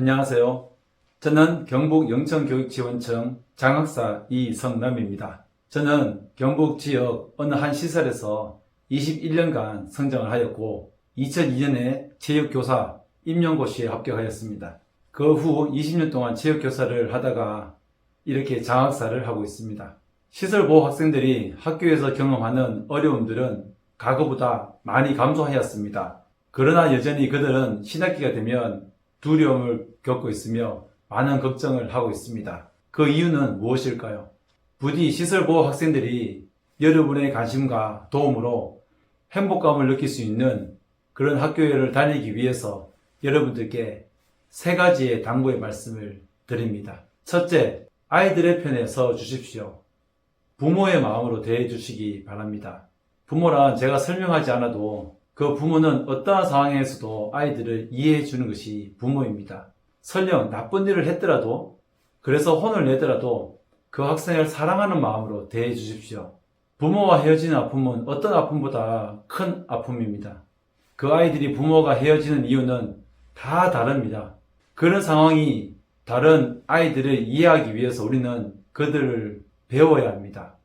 안녕하세요. 저는 경북 영천교육지원청 장학사 이성남입니다. 저는 경북 지역 어느 한 시설에서 21년간 성장을 하였고 2002년에 체육교사 임용고시에 합격하였습니다. 그 후 20년 동안 체육교사를 하다가 이렇게 장학사를 하고 있습니다. 시설보호 학생들이 학교에서 경험하는 어려움들은 과거보다 많이 감소하였습니다. 그러나 여전히 그들은 신학기가 되면 두려움을 겪고 있으며 많은 걱정을 하고 있습니다. 그 이유는 무엇일까요? 부디 시설보호 학생들이 여러분의 관심과 도움으로 행복감을 느낄 수 있는 그런 학교를 다니기 위해서 여러분들께 세 가지의 당부의 말씀을 드립니다. 첫째, 아이들의 편에 서 주십시오. 부모의 마음으로 대해 주시기 바랍니다. 부모란 제가 설명하지 않아도 그 부모는 어떠한 상황에서도 아이들을 이해해 주는 것이 부모입니다. 설령 나쁜 일을 했더라도, 그래서 혼을 내더라도 그 학생을 사랑하는 마음으로 대해 주십시오. 부모와 헤어지는 아픔은 어떤 아픔보다 큰 아픔입니다. 그 아이들이 부모가 헤어지는 이유는 다 다릅니다. 그런 상황이 다른 아이들을 이해하기 위해서 우리는 그들을 배워야 합니다.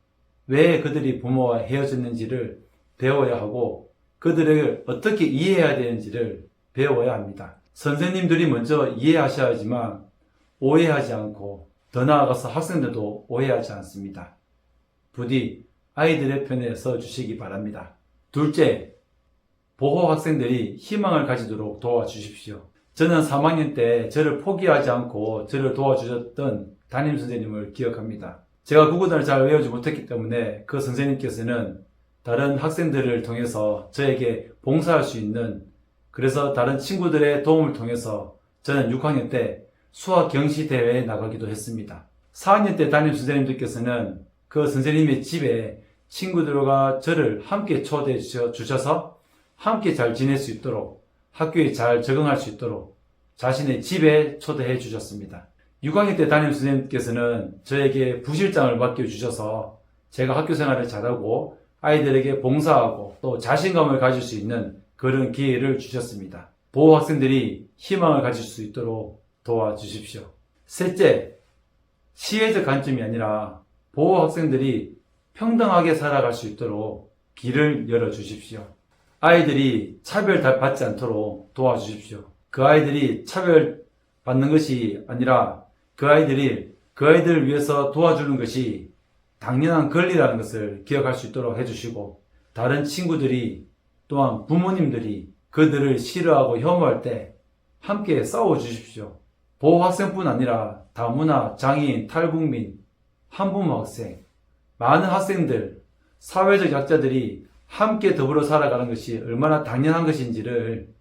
왜 그들이 부모와 헤어졌는지를 배워야 하고 그들을 어떻게 이해해야 되는지를 배워야 합니다. 선생님들이 먼저 이해하셔야 하지만 오해하지 않고 더 나아가서 학생들도 오해하지 않습니다. 부디 아이들의 편에 서 주시기 바랍니다. 둘째, 보호 학생들이 희망을 가지도록 도와주십시오. 저는 3학년 때 저를 포기하지 않고 저를 도와주셨던 담임선생님을 기억합니다. 제가 국어단을 잘 외우지 못했기 때문에 그 선생님께서는 다른 학생들을 통해서 저에게 봉사할 수 있는, 그래서 다른 친구들의 도움을 통해서 저는 6학년 때 수학 경시 대회에 나가기도 했습니다. 4학년 때 담임 선생님들께서는 그 선생님의 집에 친구들과 저를 함께 초대해 주셔서 함께 잘 지낼 수 있도록, 학교에 잘 적응할 수 있도록 자신의 집에 초대해 주셨습니다. 6학년 때 담임 선생님께서는 저에게 부실장을 맡겨주셔서 제가 학교 생활을 잘하고 아이들에게 봉사하고 또 자신감을 가질 수 있는 그런 기회를 주셨습니다. 보호 학생들이 희망을 가질 수 있도록 도와주십시오. 셋째, 시혜적 관점이 아니라 보호 학생들이 평등하게 살아갈 수 있도록 길을 열어주십시오. 아이들이 차별받지 않도록 도와주십시오. 그 아이들이 차별받는 것이 아니라 그 아이들을 위해서 도와주는 것이 당연한 권리라는 것을 기억할 수 있도록 해주시고, 다른 친구들이 또한 부모님들이 그들을 싫어하고 혐오할 때 함께 싸워주십시오. 보호학생뿐 아니라 다문화, 장애인, 탈북민, 한부모 학생, 많은 학생들, 사회적 약자들이 함께 더불어 살아가는 것이 얼마나 당연한 것인지를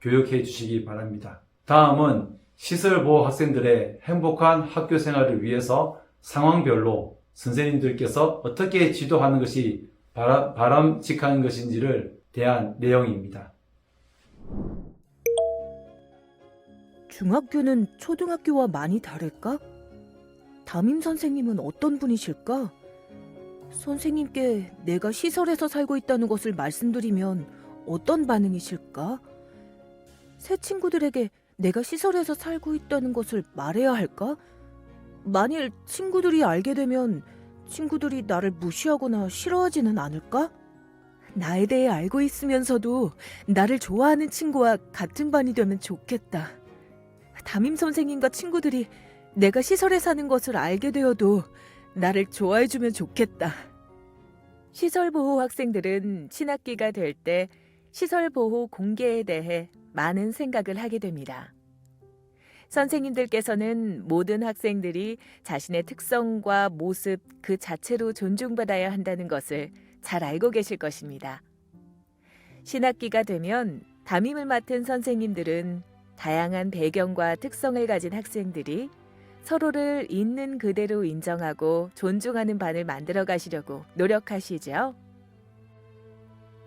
교육해 주시기 바랍니다. 다음은 시설보호 학생들의 행복한 학교 생활을 위해서 상황별로 선생님들께서 어떻게 지도하는 것이 바람직한 것인지를 대한 내용입니다. 중학교는 초등학교와 많이 다를까? 담임 선생님은 어떤 분이실까? 선생님께 내가 시설에서 살고 있다는 것을 말씀드리면 어떤 반응이실까? 새 친구들에게 내가 시설에서 살고 있다는 것을 말해야 할까? 만일 친구들이 알게 되면 친구들이 나를 무시하거나 싫어하지는 않을까? 나에 대해 알고 있으면서도 나를 좋아하는 친구와 같은 반이 되면 좋겠다. 담임 선생님과 친구들이 내가 시설에 사는 것을 알게 되어도 나를 좋아해주면 좋겠다. 시설보호 학생들은 신학기가 될 때 시설보호 공개에 대해 많은 생각을 하게 됩니다. 선생님들께서는 모든 학생들이 자신의 특성과 모습 그 자체로 존중받아야 한다는 것을 잘 알고 계실 것입니다. 신학기가 되면 담임을 맡은 선생님들은 다양한 배경과 특성을 가진 학생들이 서로를 있는 그대로 인정하고 존중하는 반을 만들어 가시려고 노력하시죠.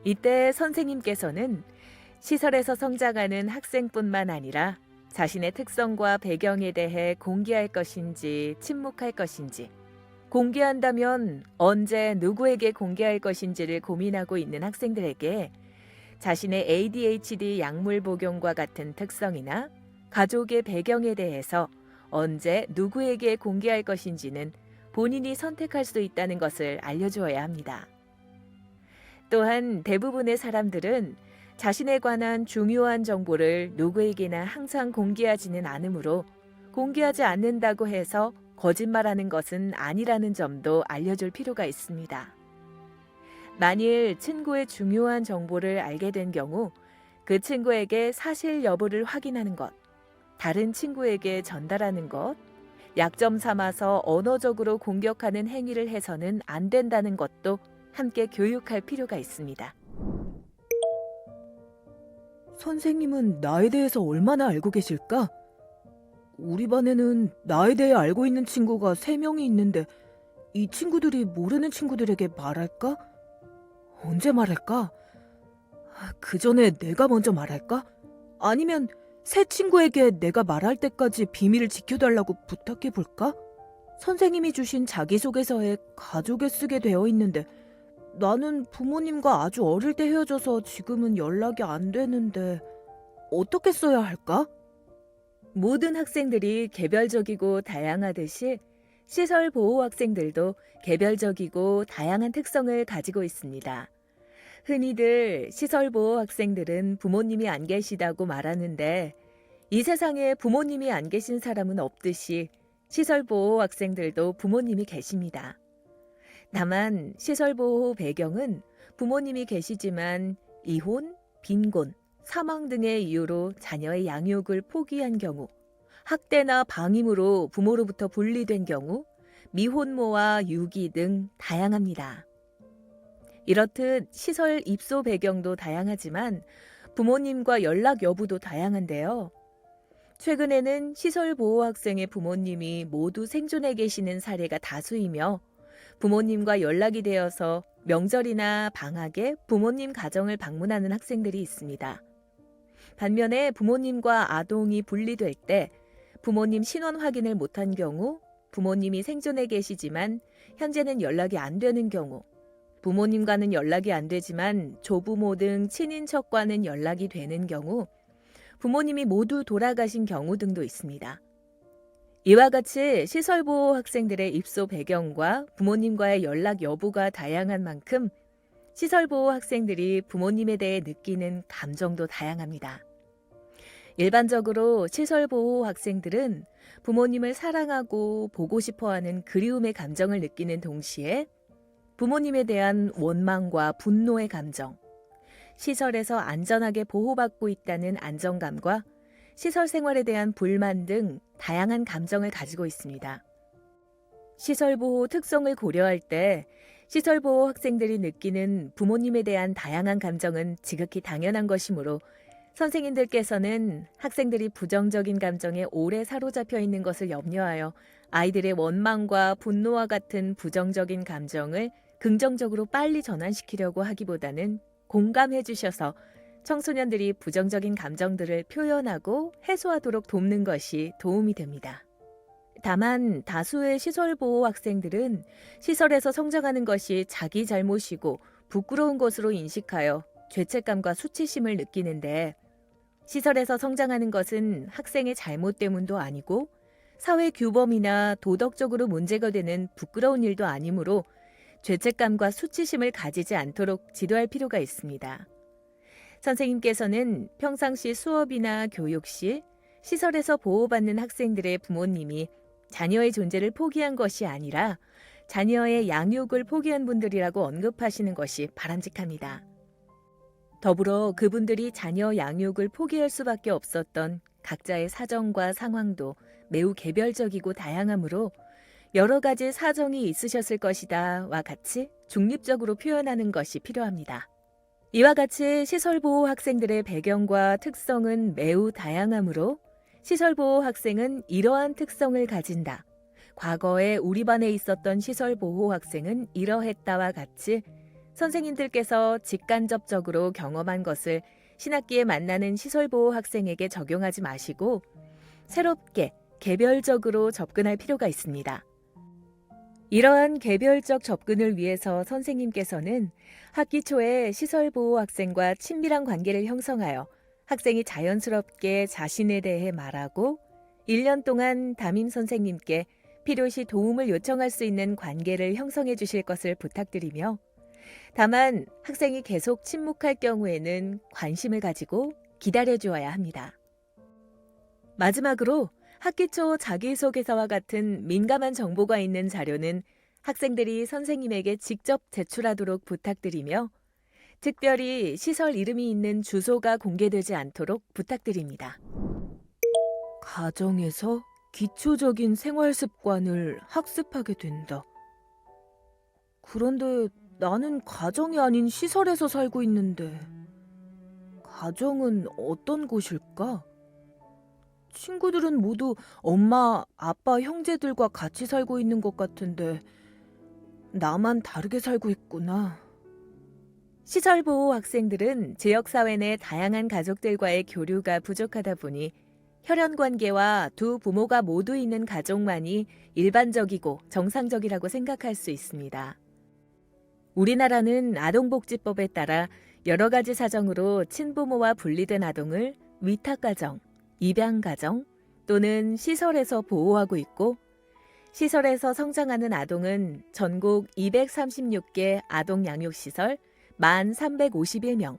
이때 선생님께서는 시설에서 성장하는 학생뿐만 아니라 자신의 특성과 배경에 대해 공개할 것인지 침묵할 것인지, 공개한다면 언제 누구에게 공개할 것인지를 고민하고 있는 학생들에게 자신의 ADHD 약물 복용과 같은 특성이나 가족의 배경에 대해서 언제 누구에게 공개할 것인지는 본인이 선택할 수 있다는 것을 알려주어야 합니다. 또한 대부분의 사람들은 자신에 관한 중요한 정보를 누구에게나 항상 공개하지는 않으므로 공개하지 않는다고 해서 거짓말하는 것은 아니라는 점도 알려줄 필요가 있습니다. 만일 친구의 중요한 정보를 알게 된 경우 그 친구에게 사실 여부를 확인하는 것, 다른 친구에게 전달하는 것, 약점 삼아서 언어적으로 공격하는 행위를 해서는 안 된다는 것도 함께 교육할 필요가 있습니다. 선생님은 나에 대해서 얼마나 알고 계실까? 우리 반에는 나에 대해 알고 있는 친구가 3명이 있는데 이 친구들이 모르는 친구들에게 말할까? 언제 말할까? 그 전에 내가 먼저 말할까? 아니면 새 친구에게 내가 말할 때까지 비밀을 지켜달라고 부탁해 볼까? 선생님이 주신 자기소개서에 가족에 쓰게 되어 있는데 나는 부모님과 아주 어릴 때 헤어져서 지금은 연락이 안 되는데 어떻게 써야 할까? 모든 학생들이 개별적이고 다양하듯이 시설 보호 학생들도 개별적이고 다양한 특성을 가지고 있습니다. 흔히들 시설 보호 학생들은 부모님이 안 계시다고 말하는데 이 세상에 부모님이 안 계신 사람은 없듯이 시설 보호 학생들도 부모님이 계십니다. 다만 시설 보호 배경은 부모님이 계시지만 이혼, 빈곤, 사망 등의 이유로 자녀의 양육을 포기한 경우, 학대나 방임으로 부모로부터 분리된 경우, 미혼모와 유기 등 다양합니다. 이렇듯 시설 입소 배경도 다양하지만 부모님과 연락 여부도 다양한데요. 최근에는 시설 보호 학생의 부모님이 모두 생존해 계시는 사례가 다수이며 부모님과 연락이 되어서 명절이나 방학에 부모님 가정을 방문하는 학생들이 있습니다. 반면에 부모님과 아동이 분리될 때 부모님 신원 확인을 못한 경우, 부모님이 생존해 계시지만 현재는 연락이 안 되는 경우, 부모님과는 연락이 안 되지만 조부모 등 친인척과는 연락이 되는 경우, 부모님이 모두 돌아가신 경우 등도 있습니다. 이와 같이 시설보호 학생들의 입소 배경과 부모님과의 연락 여부가 다양한 만큼 시설보호 학생들이 부모님에 대해 느끼는 감정도 다양합니다. 일반적으로 시설보호 학생들은 부모님을 사랑하고 보고 싶어하는 그리움의 감정을 느끼는 동시에 부모님에 대한 원망과 분노의 감정, 시설에서 안전하게 보호받고 있다는 안정감과 시설 생활에 대한 불만 등 다양한 감정을 가지고 있습니다. 시설보호 특성을 고려할 때 시설보호 학생들이 느끼는 부모님에 대한 다양한 감정은 지극히 당연한 것이므로 선생님들께서는 학생들이 부정적인 감정에 오래 사로잡혀 있는 것을 염려하여 아이들의 원망과 분노와 같은 부정적인 감정을 긍정적으로 빨리 전환시키려고 하기보다는 공감해 주셔서 청소년들이 부정적인 감정들을 표현하고 해소하도록 돕는 것이 도움이 됩니다. 다만 다수의 시설보호 학생들은 시설에서 성장하는 것이 자기 잘못이고 부끄러운 것으로 인식하여 죄책감과 수치심을 느끼는데 시설에서 성장하는 것은 학생의 잘못 때문도 아니고 사회 규범이나 도덕적으로 문제가 되는 부끄러운 일도 아니므로 죄책감과 수치심을 가지지 않도록 지도할 필요가 있습니다. 선생님께서는 평상시 수업이나 교육 시 시설에서 보호받는 학생들의 부모님이 자녀의 존재를 포기한 것이 아니라 자녀의 양육을 포기한 분들이라고 언급하시는 것이 바람직합니다. 더불어 그분들이 자녀 양육을 포기할 수밖에 없었던 각자의 사정과 상황도 매우 개별적이고 다양하므로 여러 가지 사정이 있으셨을 것이다와 같이 중립적으로 표현하는 것이 필요합니다. 이와 같이 시설보호 학생들의 배경과 특성은 매우 다양하므로 시설보호 학생은 이러한 특성을 가진다. 과거에 우리 반에 있었던 시설보호 학생은 이러했다와 같이 선생님들께서 직간접적으로 경험한 것을 신학기에 만나는 시설보호 학생에게 적용하지 마시고 새롭게 개별적으로 접근할 필요가 있습니다. 이러한 개별적 접근을 위해서 선생님께서는 학기 초에 시설보호 학생과 친밀한 관계를 형성하여 학생이 자연스럽게 자신에 대해 말하고 1년 동안 담임 선생님께 필요시 도움을 요청할 수 있는 관계를 형성해 주실 것을 부탁드리며 다만 학생이 계속 침묵할 경우에는 관심을 가지고 기다려 주어야 합니다. 마지막으로 학기 초 자기소개서와 같은 민감한 정보가 있는 자료는 학생들이 선생님에게 직접 제출하도록 부탁드리며 특별히 시설 이름이 있는 주소가 공개되지 않도록 부탁드립니다. 가정에서 기초적인 생활 습관을 학습하게 된다. 그런데 나는 가정이 아닌 시설에서 살고 있는데 가정은 어떤 곳일까? 친구들은 모두 엄마, 아빠, 형제들과 같이 살고 있는 것 같은데 나만 다르게 살고 있구나. 시설보호 학생들은 지역사회 내 다양한 가족들과의 교류가 부족하다 보니 혈연관계와 두 부모가 모두 있는 가족만이 일반적이고 정상적이라고 생각할 수 있습니다. 우리나라는 아동복지법에 따라 여러 가지 사정으로 친부모와 분리된 아동을 위탁가정, 입양가정 또는 시설에서 보호하고 있고 시설에서 성장하는 아동은 전국 236개 아동양육시설 1,351명,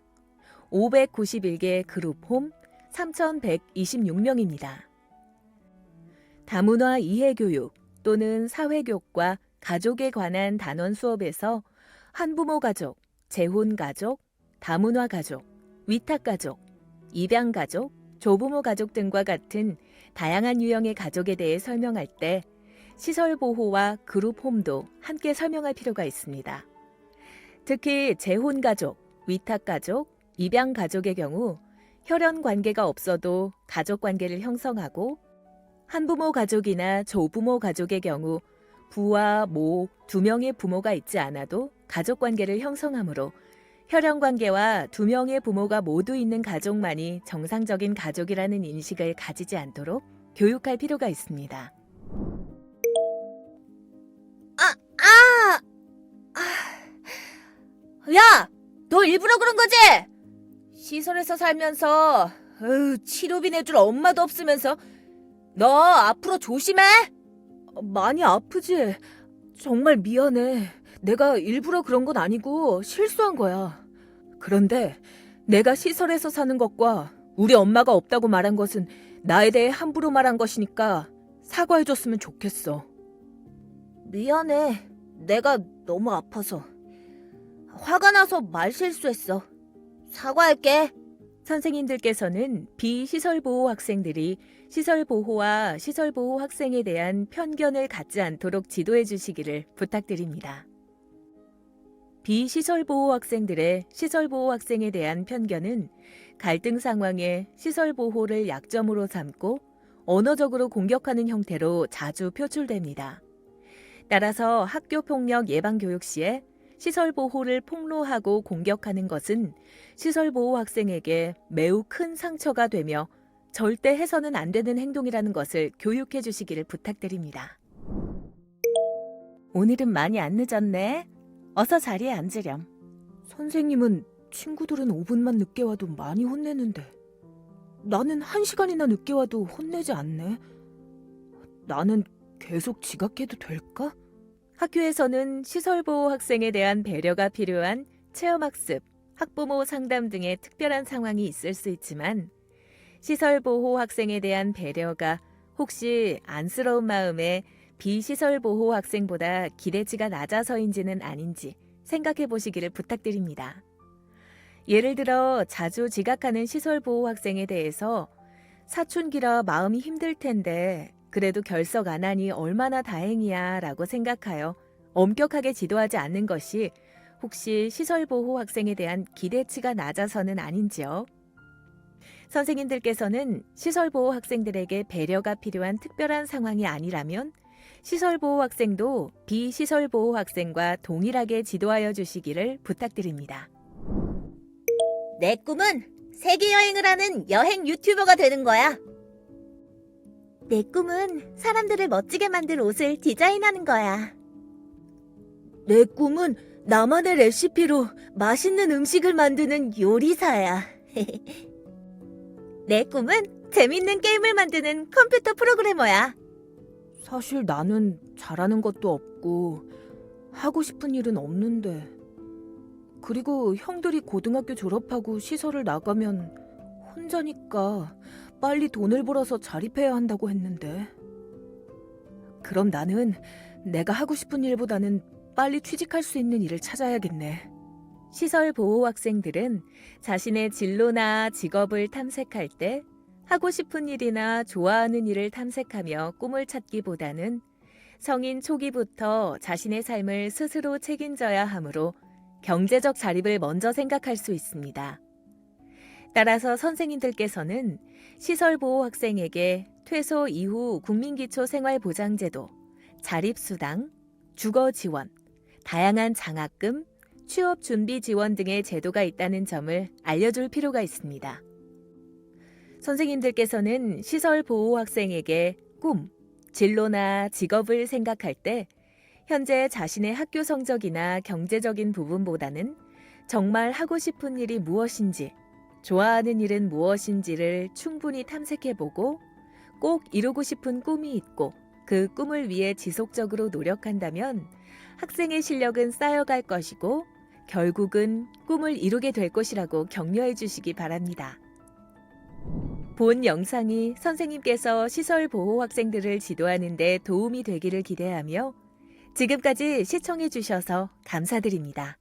591개 그룹홈 3,126명입니다. 다문화 이해교육 또는 사회교육과 가족에 관한 단원 수업에서 한부모 가족, 재혼 가족, 다문화 가족, 위탁 가족, 입양 가족, 조부모 가족 등과 같은 다양한 유형의 가족에 대해 설명할 때 시설 보호와 그룹 홈도 함께 설명할 필요가 있습니다. 특히 재혼 가족, 위탁 가족, 입양 가족의 경우 혈연 관계가 없어도 가족 관계를 형성하고 한부모 가족이나 조부모 가족의 경우 부와 모 두 명의 부모가 있지 않아도 가족 관계를 형성하므로 혈연 관계와 두 명의 부모가 모두 있는 가족만이 정상적인 가족이라는 인식을 가지지 않도록 교육할 필요가 있습니다. 야! 너 일부러 그런 거지? 시설에서 살면서 치료비 내줄 엄마도 없으면서 너 앞으로 조심해! 많이 아프지? 정말 미안해. 내가 일부러 그런 건 아니고 실수한 거야. 그런데 내가 시설에서 사는 것과 우리 엄마가 없다고 말한 것은 나에 대해 함부로 말한 것이니까 사과해줬으면 좋겠어. 미안해. 내가 너무 아파서. 화가 나서 말 실수했어. 사과할게. 선생님들께서는 비시설보호 학생들이 시설보호와 시설보호 학생에 대한 편견을 갖지 않도록 지도해 주시기를 부탁드립니다. 비시설보호 학생들의 시설보호 학생에 대한 편견은 갈등 상황에 시설보호를 약점으로 삼고 언어적으로 공격하는 형태로 자주 표출됩니다. 따라서 학교폭력 예방교육 시에 시설보호를 폭로하고 공격하는 것은 시설보호 학생에게 매우 큰 상처가 되며 절대 해서는 안 되는 행동이라는 것을 교육해 주시기를 부탁드립니다. 오늘은 많이 안 늦었네. 어서 자리에 앉으렴. 선생님은 친구들은 5분만 늦게 와도 많이 혼내는데 나는 1시간이나 늦게 와도 혼내지 않네. 나는 계속 지각해도 될까? 학교에서는 시설보호 학생에 대한 배려가 필요한 체험학습, 학부모 상담 등의 특별한 상황이 있을 수 있지만 시설보호 학생에 대한 배려가 혹시 안쓰러운 마음에 비시설보호 학생보다 기대치가 낮아서인지는 아닌지 생각해 보시기를 부탁드립니다. 예를 들어 자주 지각하는 시설보호 학생에 대해서 사춘기라 마음이 힘들 텐데 그래도 결석 안 하니 얼마나 다행이야 라고 생각하여 엄격하게 지도하지 않는 것이 혹시 시설보호 학생에 대한 기대치가 낮아서는 아닌지요? 선생님들께서는 시설보호 학생들에게 배려가 필요한 특별한 상황이 아니라면 시설보호 학생도 비시설보호 학생과 동일하게 지도하여 주시기를 부탁드립니다. 내 꿈은 세계여행을 하는 여행 유튜버가 되는 거야. 내 꿈은 사람들을 멋지게 만들 옷을 디자인하는 거야. 내 꿈은 나만의 레시피로 맛있는 음식을 만드는 요리사야. 내 꿈은 재밌는 게임을 만드는 컴퓨터 프로그래머야. 사실 나는 잘하는 것도 없고 하고 싶은 일은 없는데. 그리고 형들이 고등학교 졸업하고 시설을 나가면 혼자니까 빨리 돈을 벌어서 자립해야 한다고 했는데. 그럼 나는 내가 하고 싶은 일보다는 빨리 취직할 수 있는 일을 찾아야겠네. 시설 보호 학생들은 자신의 진로나 직업을 탐색할 때 하고 싶은 일이나 좋아하는 일을 탐색하며 꿈을 찾기보다는 성인 초기부터 자신의 삶을 스스로 책임져야 하므로 경제적 자립을 먼저 생각할 수 있습니다. 따라서 선생님들께서는 시설보호 학생에게 퇴소 이후 국민기초생활보장제도, 자립수당, 주거지원, 다양한 장학금, 취업준비지원 등의 제도가 있다는 점을 알려줄 필요가 있습니다. 선생님들께서는 시설보호 학생에게 꿈, 진로나 직업을 생각할 때 현재 자신의 학교 성적이나 경제적인 부분보다는 정말 하고 싶은 일이 무엇인지, 좋아하는 일은 무엇인지를 충분히 탐색해보고 꼭 이루고 싶은 꿈이 있고 그 꿈을 위해 지속적으로 노력한다면 학생의 실력은 쌓여갈 것이고 결국은 꿈을 이루게 될 것이라고 격려해 주시기 바랍니다. 본 영상이 선생님께서 시설 보호 학생들을 지도하는 데 도움이 되기를 기대하며 지금까지 시청해 주셔서 감사드립니다.